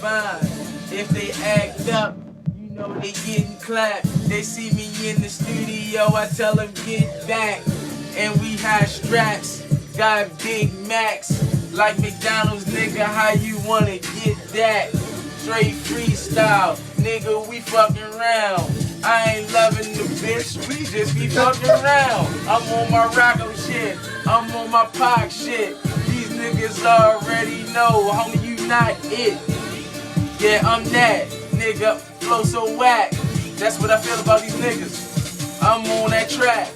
fine. If they act up, you know they getting clapped. They see me in the studio, I tell them get back. And we high straps, got Big Macs. Like McDonald's, nigga, how you wanna get that? Straight freestyle, nigga, we fucking around. I ain't loving the bitch, we just be fucking around. I'm on my Rocco shit, I'm on my Pac shit. These niggas already know, homie, you not it. Yeah, I'm that, nigga, flow so whack. That's what I feel about these niggas. I'm on that track,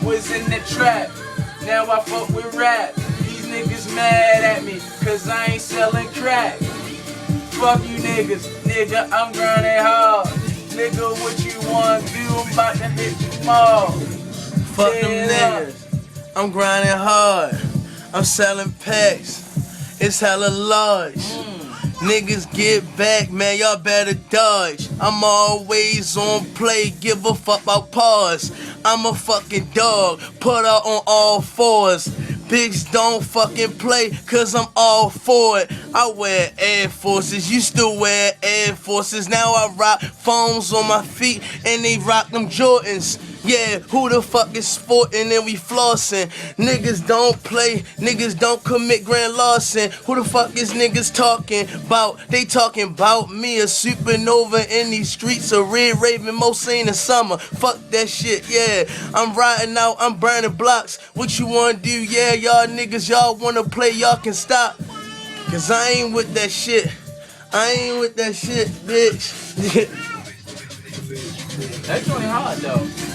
was in the trap. Now I fuck with rap. These niggas mad at me, cause I ain't selling crack. Fuck you niggas, nigga, I'm grinding hard. Nigga, what you wanna do? I'm about to hit you all. Fuck them niggas, I'm grinding hard. I'm selling packs, it's hella large. Niggas get back, man, y'all better dodge. I'm always on play, give a fuck about pause. I'm a fucking dog, put her on all fours. Bitch, don't fucking play, cause I'm all for it. I wear Air Forces, used to wear Air Forces. Now I rock foams on my feet, and they rock them Jordans. Yeah, who the fuck is sporting and we flossing? Niggas don't play, niggas don't commit grand larceny. Who the fuck is niggas talking about? They talking about me, a supernova in these streets, a red raven, most in the summer. Fuck that shit, yeah. I'm riding out, I'm burning blocks. What you wanna do? Yeah, y'all niggas, y'all wanna play, y'all can stop. Cause I ain't with that shit. I ain't with that shit, bitch. That joint hard though.